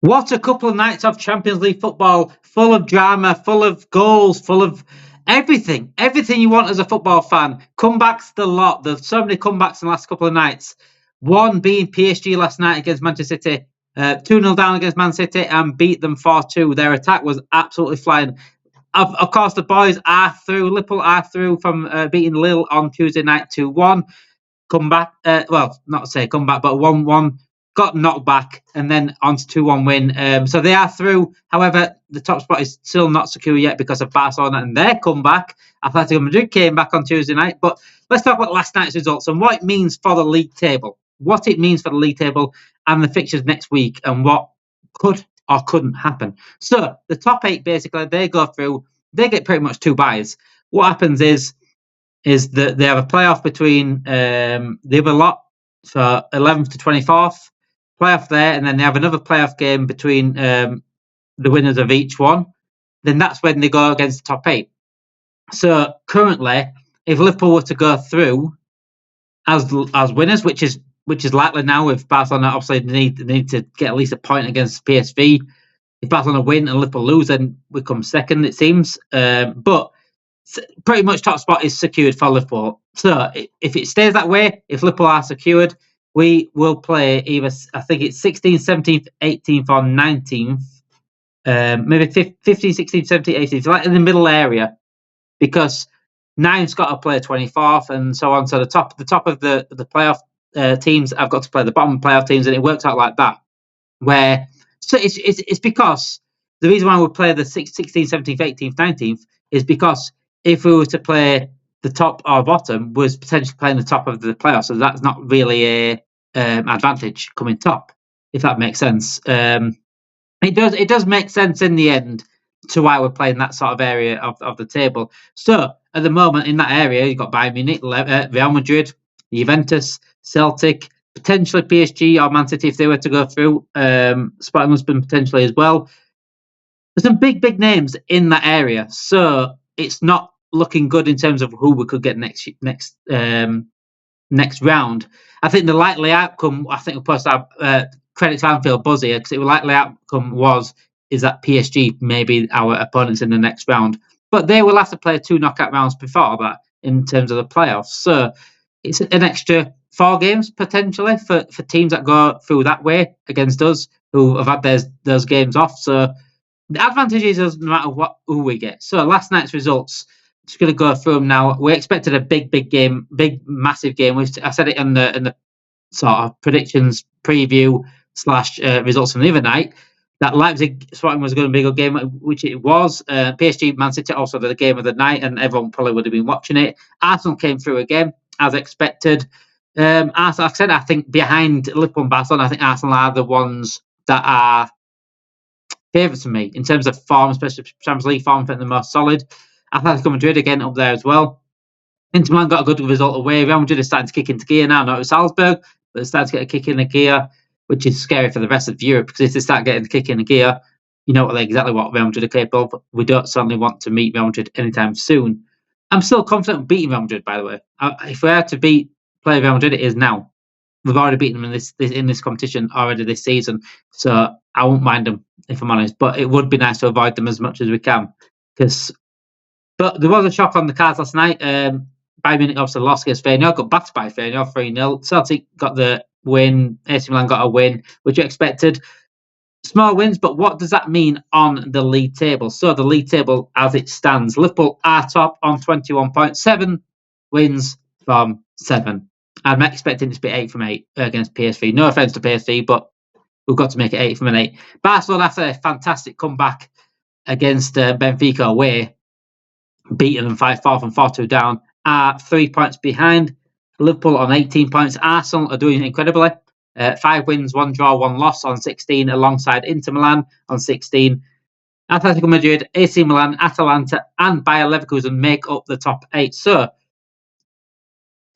What a couple of nights of Champions League football, full of drama, full of goals, full of everything. Everything you want as a football fan. Comebacks, the lot. There's so many comebacks in the last couple of nights. One being PSG last night against Manchester City. 2-0 down against Man City and beat them 4-2. Their attack was absolutely flying. Of course, the boys are through. Liverpool are through from beating Lille on Tuesday night 2-1. Come back. Well, not to say come back, but 1-1. Got knocked back and then on to 2-1 win. So they are through. However, the top spot is still not secure yet because of Barcelona and their comeback. Atletico Madrid came back on Tuesday night. But let's talk about last night's results and what it means for the league table. What it means for the league table and the fixtures next week and what could or couldn't happen. So the top 8, basically, they go through. They get pretty much 2 byes. What happens is that they have a playoff between the other lot for 11th to 24th. Playoff there, and then they have another playoff game between the winners of each one. Then that's when they go against the top 8. So currently, if Liverpool were to go through as winners, which is likely now, if Barcelona obviously need to get at least a point against PSV. If Barcelona win and Liverpool lose, then we come second, it seems. But pretty much top spot is secured for Liverpool. So if it stays that way, if Liverpool are secured, we will play either, I think it's 16th, 17th, 18th, or 19th. Maybe 15th, 16th, 17th, 18th. Like in the middle area. Because 9's got to play 24th and so on. So the top of the playoff teams have got to play the bottom playoff teams, and it works out like that. Where so it's because the reason why we play the 16th, 17th, 18th, 19th is because if we were to play the top or bottom, was potentially playing the top of the playoffs, so that's not really a advantage coming top, if that makes sense. It does make sense in the end to why we're playing that sort of area of the table. So at the moment in that area, you've got Bayern Munich, Real Madrid, Juventus, Celtic, potentially PSG or Man City if they were to go through. Sporting Lisbon potentially as well. There's some big names in that area, so it's not looking good in terms of who we could get next round. I think the likely outcome, I think we'll post our credit to Anfield Buzz here, because the likely outcome is that PSG may be our opponents in the next round. But they will have to play 2 knockout rounds before that in terms of the playoffs. So it's an extra 4 games potentially for teams that go through that way against us who have had those games off. So the advantage is no matter who we get. So last night's results, just going to go through them now. We expected a big game, massive game. I said it in the sort of predictions preview / results from the other night, that Leipzig Sporting was going to be a good game, which it was. PSG Man City also the game of the night, and everyone probably would have been watching it. Arsenal came through again as expected. Arsenal, like I said, I think behind Liverpool and Barcelona, I think Arsenal are the ones that are favourites for me in terms of form, especially Champions League form. I think the most solid. Atletico Madrid again up there as well. Inter Milan got a good result away. Real Madrid is starting to kick into gear now. Not with Salzburg, but they're starting to get a kick in the gear, which is scary for the rest of Europe, because if they start getting the kick in the gear, you know exactly what Real Madrid are capable of. But we don't certainly want to meet Real Madrid anytime soon. I'm still confident of beating Real Madrid, by the way. If we had to play Real Madrid, it is now. We've already beaten them in this competition already this season, so I won't mind them, if I'm honest. But it would be nice to avoid them as much as we can. But there was a shock on the cards last night. Bayern Munich obviously lost against Feyenoord, got battered by Feyenoord 3-0. Celtic got the win. AC Milan got a win, which you expected. Small wins, but what does that mean on the league table? So the league table as it stands, Liverpool are top on 21 points, 7 wins from 7. I'm expecting it to be 8 from 8 against PSV. No offence to PSV, but we've got to make it 8 from 8. Barcelona, after a fantastic comeback against Benfica away, beating them 5-4 from 4-2 down, are 3 points behind. Liverpool on 18 points. Arsenal are doing incredibly. 5 wins, 1 draw, 1 loss on 16, alongside Inter Milan on 16. Atletico Madrid, AC Milan, Atalanta, and Bayer Leverkusen make up the top 8. So,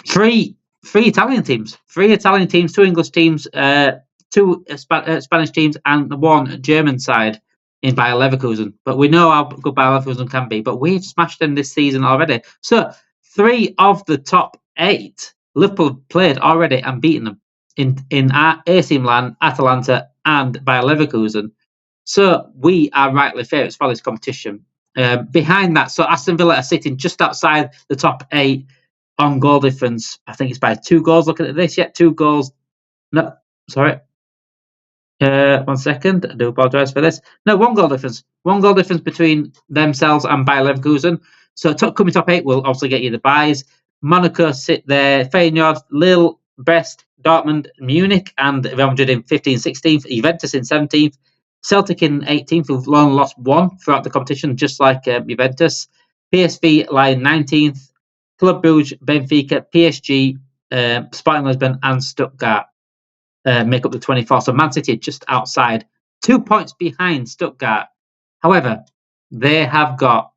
three Italian teams, 2 English teams, 2 Spanish teams, and 1 German side in Bayer Leverkusen. But we know how good Bayer Leverkusen can be, but we've smashed them this season already. So 3 of the top 8 Liverpool played already and beaten them. in AC Milan, Atalanta, and Bayer Leverkusen. So we are rightly favourites for this competition. Behind that, so Aston Villa are sitting just outside the top 8 on goal difference. I think it's by 2 goals. Looking at this, 2 goals. No, sorry. 1 second. I do apologise for this. No, 1 goal difference. 1 goal difference between themselves and Bayer Leverkusen. So coming top 8 will obviously get you the buys. Monaco sit there. Feyenoord, Lille, Brest, Dortmund, Munich, and Real Madrid in 15th, 16th. Juventus in 17th. Celtic in 18th, who've only lost 1 throughout the competition, just like Juventus. PSV lie in 19th. Club Brugge, Benfica, PSG, Sporting Lisbon, and Stuttgart make up the 24th. So Man City just outside, 2 points behind Stuttgart. However, they have got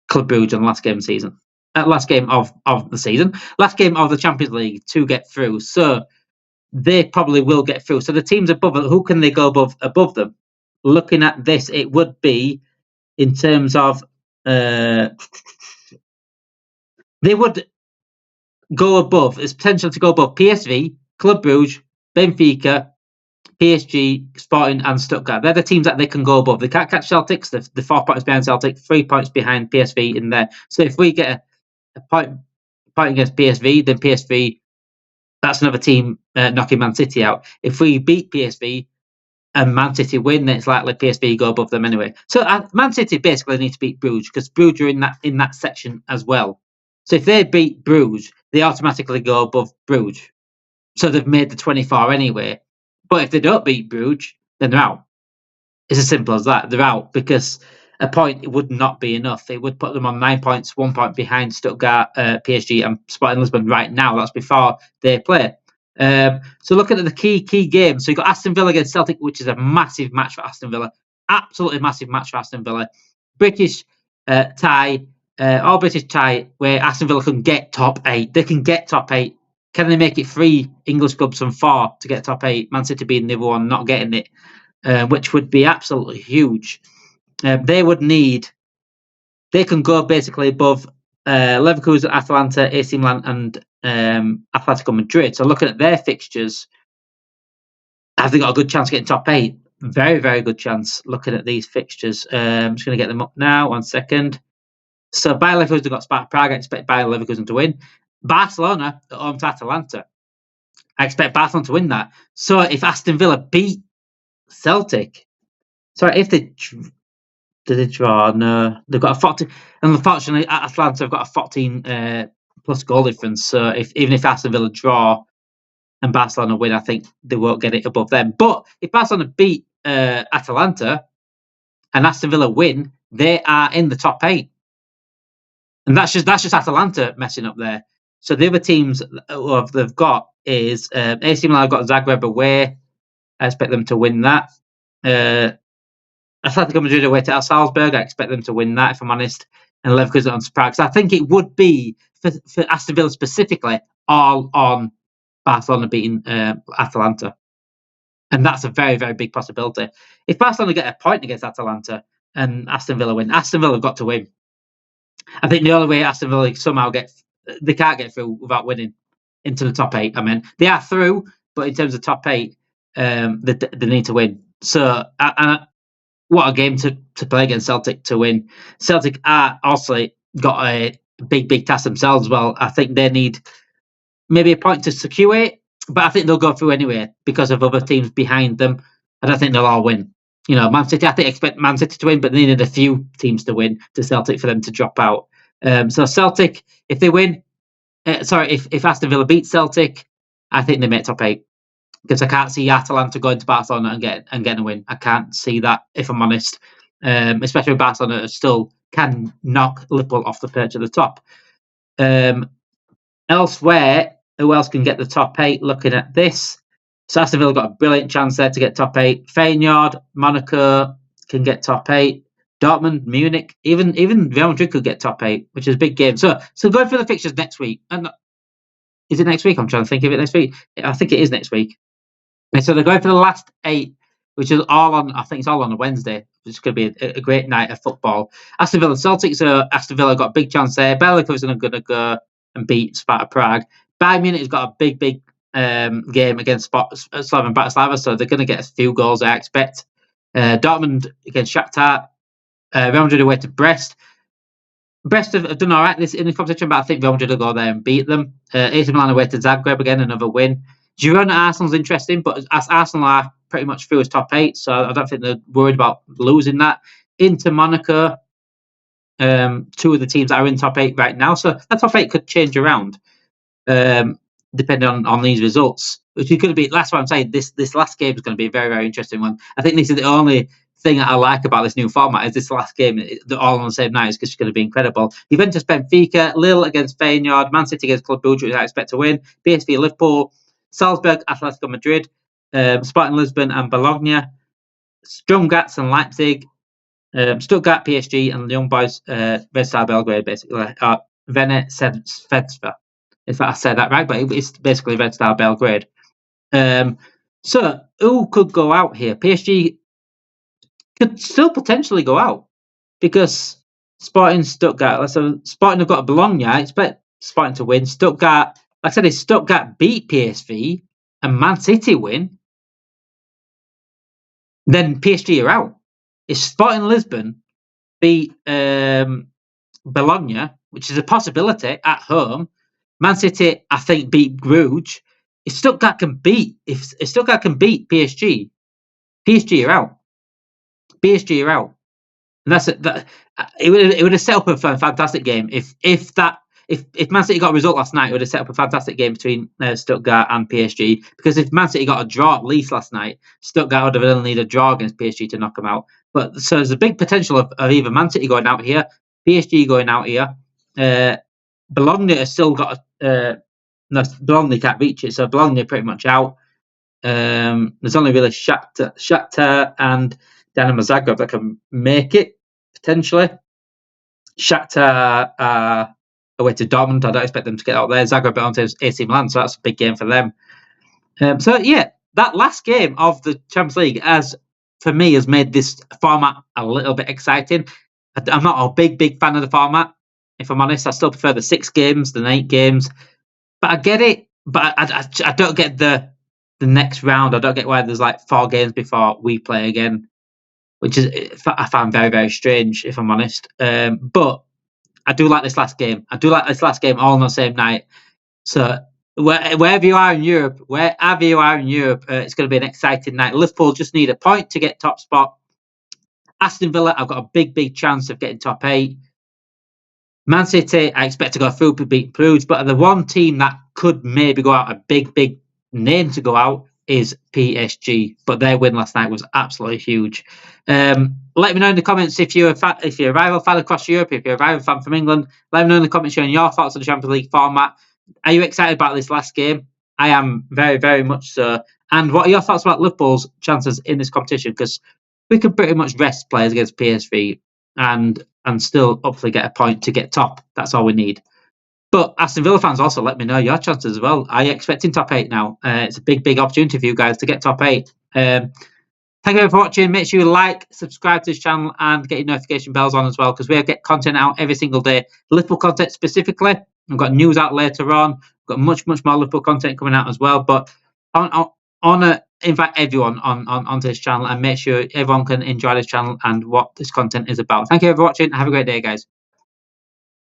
Club Brugge on the last game of the season. Last game of the season. Last game of the Champions League to get through. So they probably will get through. So the teams above it, who can they go above them? Looking at this, it would be in terms of they would go above. There's potential to go above PSV, Club Brugge, Benfica, PSG, Sporting, and Stuttgart. They're the teams that they can go above. They can't catch Celtics. The 4 points behind Celtic, 3 points behind PSV in there. So if we get a point against PSV, then PSV, that's another team knocking Man City out. If we beat PSV and Man City win, then it's likely PSV go above them anyway. So Man City basically need to beat Brugge because Brugge are in that section as well. So if they beat Brugge, they automatically go above Brugge. So they've made the 24 anyway. But if they don't beat Brugge, then they're out. It's as simple as that. They're out because a point would not be enough. It would put them on 9 points, 1 point behind Stuttgart, PSG, and Sporting Lisbon right now. That's before they play. So looking at the key games, so you've got Aston Villa against Celtic, which is a massive match for Aston Villa. Absolutely massive match for Aston Villa. British tie, all British tie, where Aston Villa can get top 8. They can get top 8. Can they make it 3 English clubs from 4 to get top 8? Man City being the other one, not getting it, which would be absolutely huge. They would need. They can go basically above Leverkusen, Atalanta, AC Milan, and Atletico Madrid. So looking at their fixtures, have they got a good chance of getting top 8? Very, very good chance. Looking at these fixtures, I'm just going to get them up now. 1 second. So Bayer Leverkusen got Sparta Prague. I expect Bayer Leverkusen to win. Barcelona at home to Atalanta. I expect Barcelona to win that. So if Aston Villa beat Celtic, sorry, if they did they draw? No, they've got a 14. And unfortunately, Atlanta have got a 14 plus goal difference. So even if Aston Villa draw and Barcelona win, I think they won't get it above them. But if Barcelona beat Atalanta and Aston Villa win, they are in the top 8. And that's just Atalanta messing up there. So the other teams they've got is AC Milan have got Zagreb away. I expect them to win that. Atletico Madrid away to Salzburg. I expect them to win that, if I'm honest. And Leverkusen on Prague. So I think it would be, for Aston Villa specifically, all on Barcelona beating Atalanta. And that's a very, very big possibility. If Barcelona get a point against Atalanta and Aston Villa win, Aston Villa have got to win. I think the only way Aston Villa somehow they can't get through without winning into the top 8. I mean, they are through, but in terms of top 8, they need to win. So, what a game to play against Celtic to win. Celtic are also got a big task themselves as well. I think they need maybe a point to secure it, but I think they'll go through anyway because of other teams behind them. I don't think they'll all win. You know, Man City, I think expect Man City to win, but they needed a few teams to win to Celtic for them to drop out. So Celtic, if they win, if Aston Villa beat Celtic, I think they make top 8. Because I can't see Atalanta going to Barcelona and getting a win. I can't see that, if I'm honest. Especially when Barcelona still can knock Liverpool off the perch at the top. Elsewhere, who else can get the top 8? Looking at this, so Aston Villa got a brilliant chance there to get top 8. Feyenoord, Monaco can get top 8. Dortmund, Munich, even Real Madrid could get top 8, which is a big game. So going through the fixtures next week. And is it next week? I'm trying to think of it next week. I think it is next week. And so they're going for the last 8, which is all on. I think it's all on a Wednesday. It's going to be a great night of football. Aston Villa Celtics. Aston Villa got a big chance there. Bayer Leverkusen are going to go and beat Sparta Prague. Bayern Munich has got a big game against Slaven Bratislava, so they're going to get a few goals, I expect. Dortmund against Shakhtar. Real Madrid away to Brest. Brest have done all right in the competition, but I think Real Madrid will go there and beat them. AC Milan away to Zagreb again, another win. Girona Arsenal's interesting, but as Arsenal are pretty much through as top 8, so I don't think they're worried about losing that. Inter Monaco, two of the teams that are in top 8 right now, so that top 8 could change around depending on these results. Which is going to be, that's what I'm saying, this last game is going to be a very, very interesting one. I think this is the only thing that I like about this new format is this last game, all on the same night, is just going to be incredible. Juventus Benfica, Lille against Feyenoord, Man City against Club Brugge, which I expect to win, PSV Liverpool, Salzburg Atletico Madrid, Sporting Lisbon and Bologna, Sturm Graz and Leipzig, Stuttgart PSG, and the Young Boys Red Star Belgrade, basically. Vene Svedstva, if I said that right, but it's basically Red Star Belgrade. So who could go out here? PSG could still potentially go out because Sporting Stuttgart. So Sporting have got a Bologna. I expect Sporting to win. Stuttgart, like I said, if Stuttgart beat PSV and Man City win, then PSG are out. If Sporting Lisbon beat Bologna, which is a possibility at home, Man City, I think, beat Bruges. If Stuttgart can beat PSG, PSG are out. PSG are out, and that's it. It would have set up a fantastic game if Man City got a result last night. It would have set up a fantastic game between Stuttgart and PSG. Because if Man City got a draw at least last night, Stuttgart would have only needed a draw against PSG to knock them out. But so there's a big potential of either Man City going out here, PSG going out here. Bologna has still got no, Bologna can't reach it, so Bologna pretty much out. There's only really Shakhtar and Dynamo Zagreb that can make it potentially. Shakhtar away to Dortmund. I don't expect them to get out there. Zagreb on to AC Milan, so that's a big game for them. So yeah, that last game of the Champions League has made this format a little bit exciting. I'm not a big fan of the format. If I'm honest, I still prefer the 6 games than 8 games. But I get it. But I don't get the next round. I don't get why there's like 4 games before we play again, which is I find very, very strange, if I'm honest. But I do like this last game. All on the same night. So wherever you are in Europe, it's going to be an exciting night. Liverpool just need a point to get top spot. Aston Villa, I've got a big chance of getting top 8. Man City, I expect to go through to beat Bruges, but the one team that could maybe go out, a big name to go out, is PSG. But their win last night was absolutely huge. Let me know in the comments if you're a rival fan across Europe, if you're a rival fan from England. Let me know in the comments sharing your thoughts on the Champions League format. Are you excited about this last game? I am very, very much so. And what are your thoughts about Liverpool's chances in this competition? Because we could pretty much rest players against PSV and still hopefully get a point to get top. That's all we need. But Aston Villa fans, also let me know your chances as well. Are you expecting top 8 now? It's a big opportunity for you guys to get top 8. Thank you for watching. Make sure you like, subscribe to this channel, and get your notification bells on as well, because we get content out every single day. Liverpool content specifically. We've got news out later on. We've got much more Liverpool content coming out as well. But I want to invite everyone onto this channel and make sure everyone can enjoy this channel and what this content is about. Thank you for watching. Have a great day, guys.